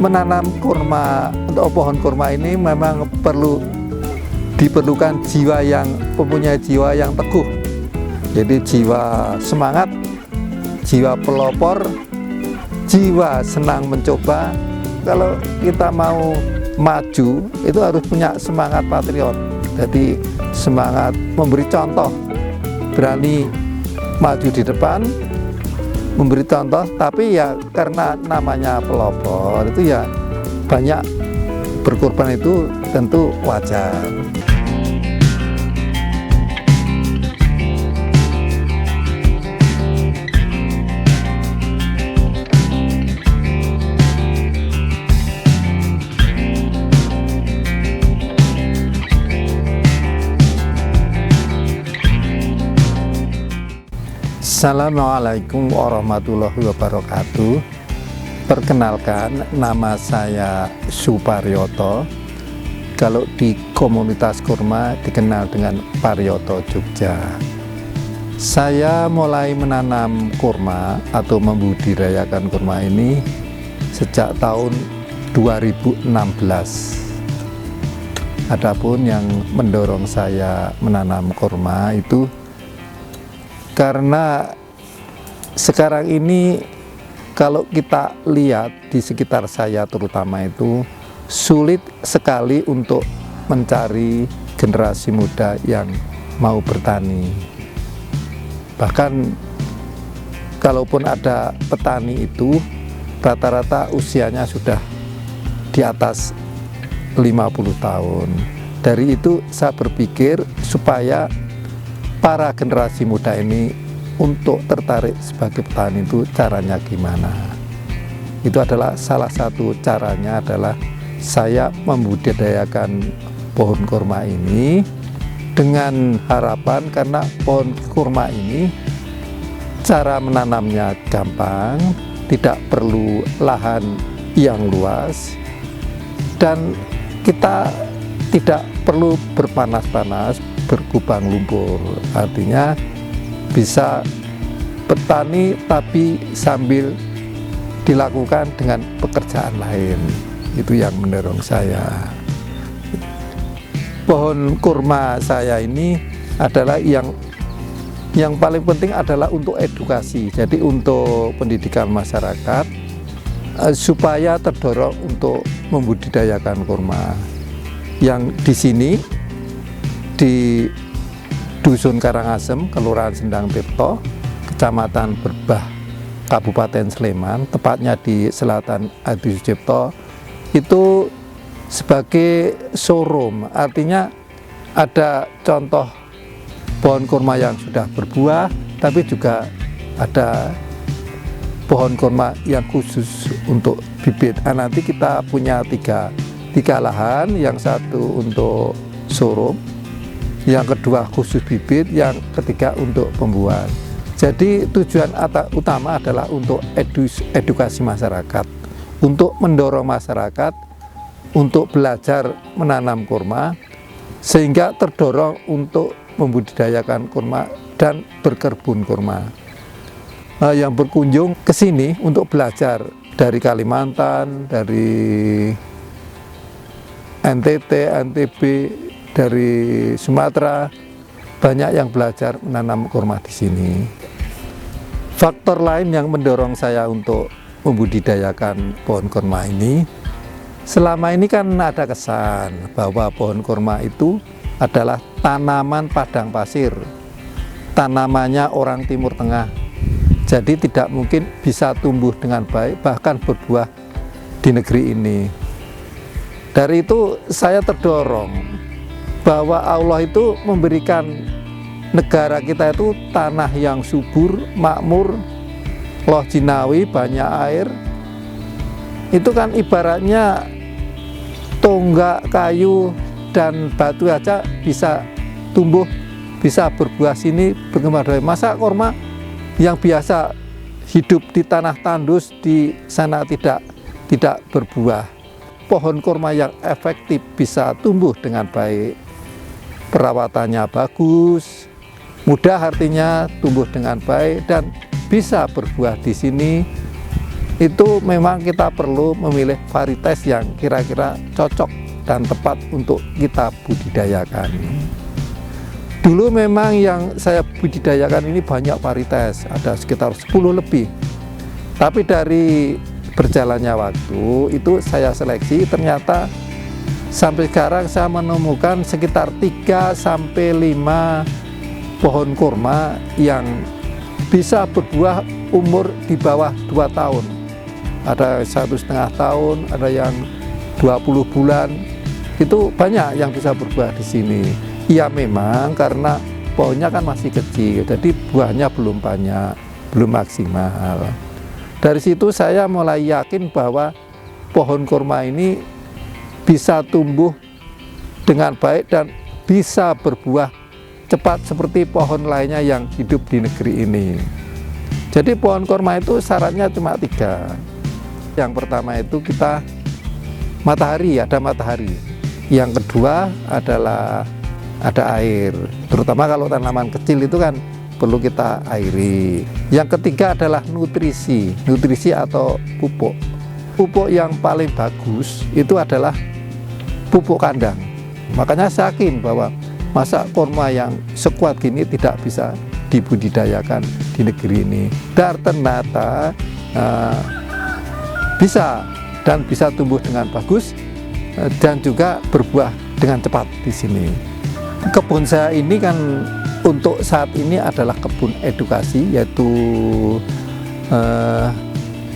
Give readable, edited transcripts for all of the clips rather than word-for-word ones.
menanam kurma untuk pohon kurma ini memang diperlukan jiwa yang mempunyai jiwa yang teguh. Jadi jiwa semangat, jiwa pelopor, jiwa senang mencoba. Kalau kita mau maju itu harus punya semangat patriot. Jadi semangat memberi contoh, berani maju di depan, memberi contoh. Tapi ya karena namanya pelopor itu ya banyak berkorban, itu tentu wajar. Assalamualaikum warahmatullahi wabarakatuh. Perkenalkan, nama saya Suparyoto. Kalau di komunitas kurma dikenal dengan Paryoto Jogja. Saya mulai menanam kurma atau membudidayakan kurma ini sejak tahun 2016. Adapun yang mendorong saya menanam kurma itu karena sekarang ini kalau kita lihat di sekitar saya terutama itu sulit sekali untuk mencari generasi muda yang mau bertani. Bahkan kalaupun ada petani itu rata-rata usianya sudah di atas 50 tahun. Dari itu saya berpikir supaya para generasi muda ini untuk tertarik sebagai petani itu caranya gimana. Itu adalah salah satu caranya adalah saya membudidayakan pohon kurma ini dengan harapan karena pohon kurma ini cara menanamnya gampang, tidak perlu lahan yang luas, dan kita tidak perlu berpanas-panas, berkubang lumpur. Artinya bisa petani tapi sambil dilakukan dengan pekerjaan lain. Itu yang mendorong saya. Pohon kurma saya ini adalah yang paling penting adalah untuk edukasi. Jadi untuk pendidikan masyarakat supaya terdorong untuk membudidayakan kurma. Yang di sini di Dusun Karangasem, Kelurahan Sendang Tirto, Kecamatan Berbah, Kabupaten Sleman, tepatnya di Selatan Adi Sucipto, itu sebagai showroom. Artinya ada contoh pohon kurma yang sudah berbuah, tapi juga ada pohon kurma yang khusus untuk bibit. Nanti kita punya tiga lahan, yang satu untuk showroom, yang kedua khusus bibit, yang ketiga untuk pembuahan. Jadi tujuan utama adalah untuk edukasi masyarakat, untuk mendorong masyarakat untuk belajar menanam kurma, sehingga terdorong untuk membudidayakan kurma dan berkebun kurma. Yang berkunjung ke sini untuk belajar dari Kalimantan, dari NTT, NTB, dari Sumatera, banyak yang belajar menanam kurma di sini. Faktor lain yang mendorong saya untuk membudidayakan pohon kurma ini, selama ini kan ada kesan bahwa pohon kurma itu adalah tanaman padang pasir, tanamannya orang Timur Tengah. Jadi tidak mungkin bisa tumbuh dengan baik, bahkan berbuah di negeri ini. Dari itu saya terdorong bahwa Allah itu memberikan negara kita itu tanah yang subur, makmur, loh jinawi, banyak air. Itu kan ibaratnya tonggak, kayu, dan batu aja bisa tumbuh, bisa berbuah sini, berkembang. Masa kurma yang biasa hidup di tanah tandus di sana tidak berbuah. Pohon kurma yang efektif bisa tumbuh dengan baik, perawatannya bagus, mudah artinya tumbuh dengan baik dan bisa berbuah di sini itu memang kita perlu memilih varietas yang kira-kira cocok dan tepat untuk kita budidayakan. Dulu memang yang saya budidayakan ini banyak varietas, ada sekitar 10 lebih. Tapi dari berjalannya waktu itu saya seleksi, ternyata sampai sekarang saya menemukan sekitar 3 sampai 5 pohon kurma yang bisa berbuah umur di bawah 2 tahun. Ada 1,5 tahun, ada yang 20 bulan. Itu banyak yang bisa berbuah di sini. Ya memang karena pohonnya kan masih kecil, jadi buahnya belum banyak, belum maksimal. Dari situ saya mulai yakin bahwa pohon kurma ini bisa tumbuh dengan baik dan bisa berbuah cepat seperti pohon lainnya yang hidup di negeri ini. Jadi pohon kurma itu syaratnya cuma 3. Yang pertama itu kita matahari, ada matahari. Yang kedua adalah ada air, terutama kalau tanaman kecil itu kan perlu kita airi. Yang ketiga adalah nutrisi atau pupuk. Pupuk yang paling bagus itu adalah pupuk kandang. Makanya saya yakin bahwa masa kurma yang sekuat gini tidak bisa dibudidayakan di negeri ini. Dan ternyata bisa dan bisa tumbuh dengan bagus dan juga berbuah dengan cepat di sini. Kebun saya ini kan untuk saat ini adalah kebun edukasi, yaitu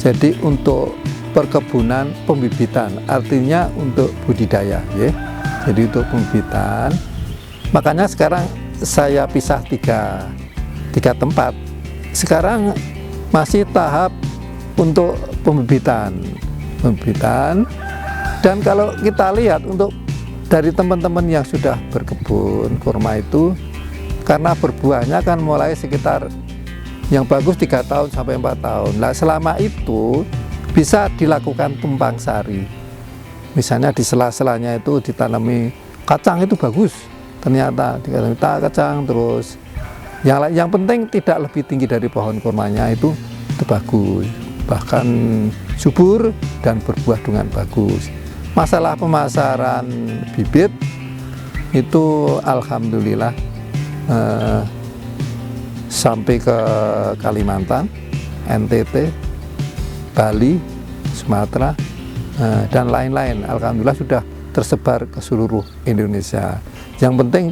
jadi untuk perkebunan pembibitan, artinya untuk budidaya, ya. Jadi untuk pembibitan. Makanya sekarang saya pisah tiga tempat. Sekarang masih tahap untuk pembibitan. Dan kalau kita lihat untuk dari teman-teman yang sudah berkebun kurma itu, karena berbuahnya kan mulai sekitar yang bagus 3 tahun sampai 4 tahun. Nah, selama itu bisa dilakukan tumpang sari. Misalnya di sela-selanya itu ditanami kacang, itu bagus. Ternyata ditanami kacang, terus yang penting tidak lebih tinggi dari pohon kurmanya, itu bagus. Bahkan subur dan berbuah dengan bagus. Masalah pemasaran bibit itu alhamdulillah sampai ke Kalimantan, NTT, Bali, Sumatera, dan lain-lain. Alhamdulillah sudah tersebar ke seluruh Indonesia. Yang penting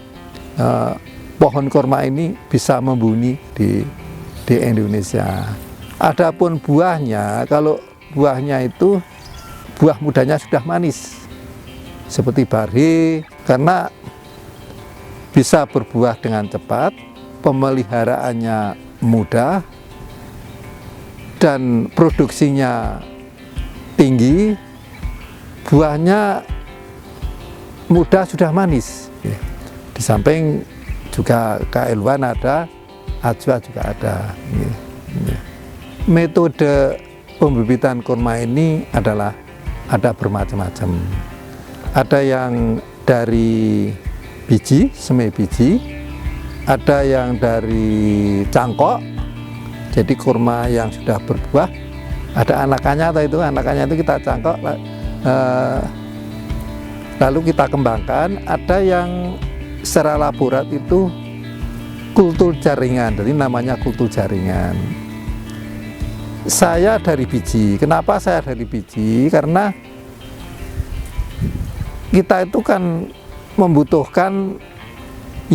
pohon kurma ini bisa membuni di Indonesia. Adapun buahnya, kalau buahnya itu buah mudanya sudah manis seperti bari, karena bisa berbuah dengan cepat, pemeliharaannya mudah, dan produksinya tinggi, buahnya mudah sudah manis. Di samping juga keeluan ada, ajwa juga ada. Metode pembibitan kurma ini adalah ada bermacam-macam. Ada yang dari biji, semai biji, ada yang dari cangkok, jadi kurma yang sudah berbuah, ada anakannya, atau anakannya itu kita cangkok lalu kita kembangkan. Ada yang secara laborat itu kultur jaringan, jadi namanya kultur jaringan. Saya dari biji. Kenapa saya dari biji? Karena kita itu kan membutuhkan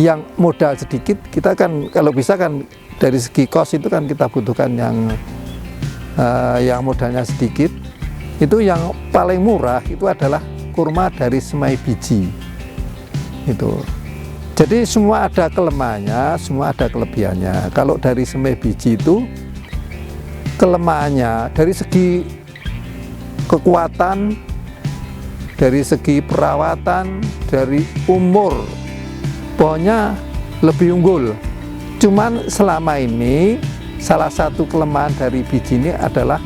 yang modal sedikit. Kita kan kalau bisa kan dari segi kos itu kan kita butuhkan yang modalnya sedikit. Itu yang paling murah itu adalah kurma dari semai biji. Itu. Jadi semua ada kelemahannya, semua ada kelebihannya. Kalau dari semai biji itu kelemahannya dari segi kekuatan, dari segi perawatan, dari umur pohonnya lebih unggul. Cuman selama ini salah satu kelemahan dari biji ini adalah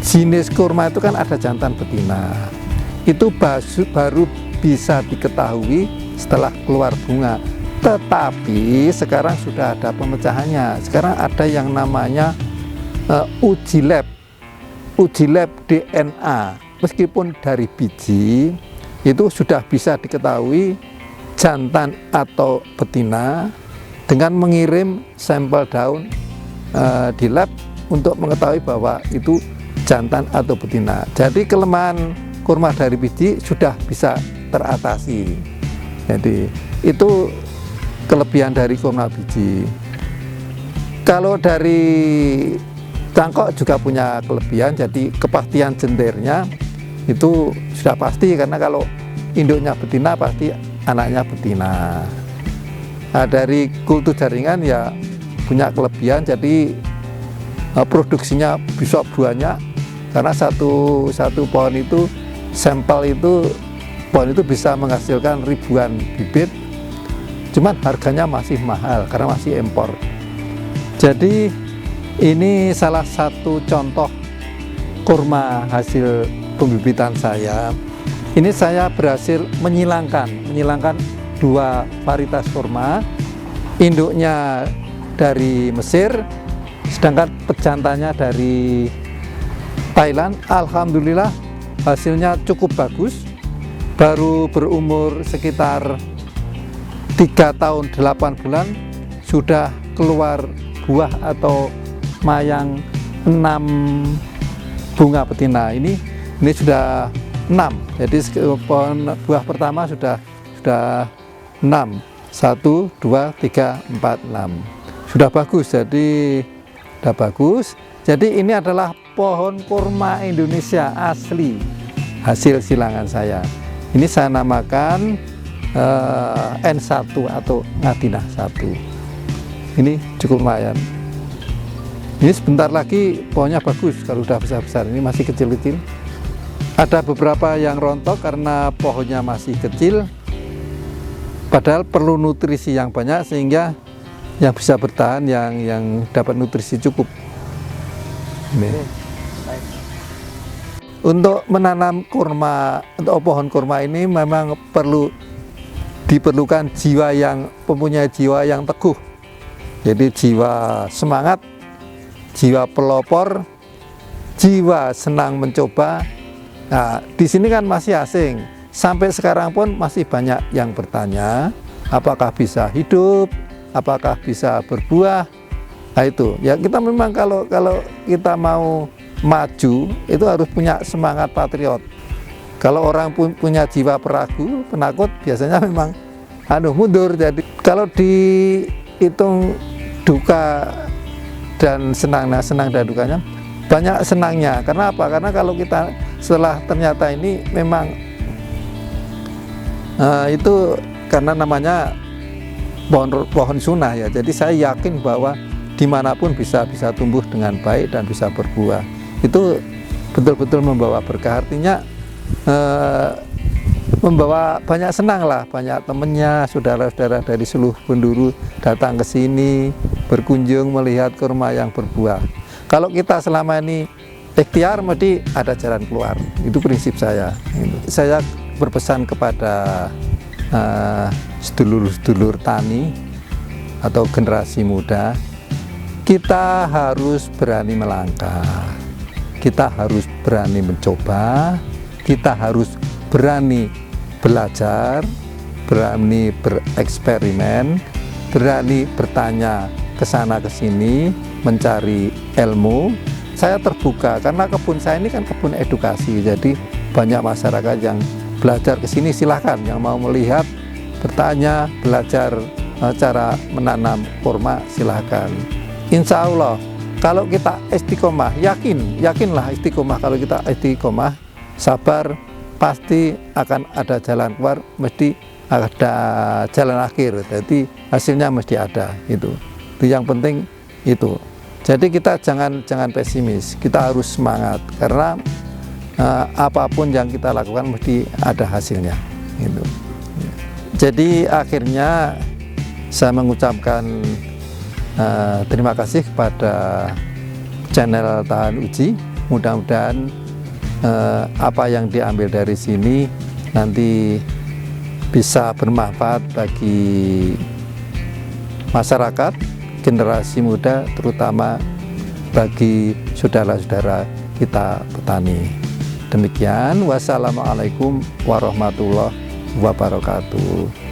jenis kurma itu kan ada jantan betina. Itu baru bisa diketahui setelah keluar bunga. Tetapi sekarang sudah ada pemecahannya. Sekarang ada yang namanya uji lab. uji lab DNA meskipun dari biji itu sudah bisa diketahui jantan atau betina dengan mengirim sampel daun di lab untuk mengetahui bahwa itu jantan atau betina. Jadi kelemahan kurma dari biji sudah bisa teratasi. Jadi itu kelebihan dari kurma biji. Kalau dari cangkok juga punya kelebihan, jadi kepastian jentirnya itu sudah pasti, karena kalau induknya betina pasti anaknya betina. Nah, dari kultur jaringan ya punya kelebihan, jadi produksinya bisa banyak, karena satu pohon itu sampel itu pohon itu bisa menghasilkan ribuan bibit, cuman harganya masih mahal karena masih impor. Jadi ini salah satu contoh kurma hasil pembibitan saya. Ini saya berhasil menyilangkan 2 varietas kurma, induknya dari Mesir, sedangkan pejantannya dari Thailand. Alhamdulillah hasilnya cukup bagus, baru berumur sekitar 3 tahun 8 bulan sudah keluar buah atau mayang 6 bunga betina. Ini sudah 6, jadi pohon buah pertama sudah 6, 1, 2, 3, 4, 6 sudah bagus. Jadi sudah bagus. Jadi ini adalah pohon kurma Indonesia asli hasil silangan saya. Ini saya namakan N1 atau Ngadinah 1. Ini cukup lumayan. Ini sebentar lagi pohonnya bagus kalau udah besar-besar. Ini masih kecil-kecil. Ada beberapa yang rontok karena pohonnya masih kecil, padahal perlu nutrisi yang banyak sehingga yang bisa bertahan, yang dapat nutrisi cukup. Ini. Untuk menanam kurma, untuk pohon kurma ini memang diperlukan mempunyai jiwa yang teguh. Jadi jiwa semangat, jiwa pelopor, jiwa senang mencoba. Nah, di sini kan masih asing. Sampai sekarang pun masih banyak yang bertanya, apakah bisa hidup, apakah bisa berbuah. Nah itu, ya kita memang kalau kita mau maju itu harus punya semangat patriot. Kalau orang punya jiwa peragu, penakut, biasanya memang mundur. Jadi kalau dihitung duka dan senang dan dukanya, banyak senangnya. Karena apa? Karena kalau kita setelah ternyata ini memang itu karena namanya pohon sunnah ya. Jadi saya yakin bahwa dimanapun bisa tumbuh dengan baik dan bisa berbuah. Itu betul-betul membawa berkah. Artinya membawa banyak senang lah, banyak temennya, saudara-saudara dari seluruh penjuru datang ke sini berkunjung melihat kurma yang berbuah. Kalau kita selama ini ikhtiar, mesti ada jalan keluar. Itu prinsip saya. Saya berpesan kepada sedulur-sedulur tani atau generasi muda, kita harus berani melangkah, kita harus berani mencoba, kita harus berani belajar, berani bereksperimen, berani bertanya ke sana ke sini, mencari ilmu. Saya terbuka karena kebun saya ini kan kebun edukasi, jadi banyak masyarakat yang belajar ke sini. Silahkan yang mau melihat, bertanya, belajar cara menanam kurma, silahkan. Insya Allah kalau kita istiqomah, yakinlah istiqomah. Kalau kita istiqomah, sabar, pasti akan ada jalan keluar, mesti ada jalan akhir. Jadi hasilnya mesti ada. Itu yang penting itu. Jadi kita jangan pesimis, kita harus semangat karena apapun yang kita lakukan mesti ada hasilnya. Gitu. Jadi akhirnya saya mengucapkan terima kasih kepada channel Tahan Uji. Mudah-mudahan apa yang diambil dari sini nanti bisa bermanfaat bagi masyarakat, generasi muda, terutama bagi saudara-saudara kita petani. Demikian, wassalamualaikum warahmatullahi wabarakatuh.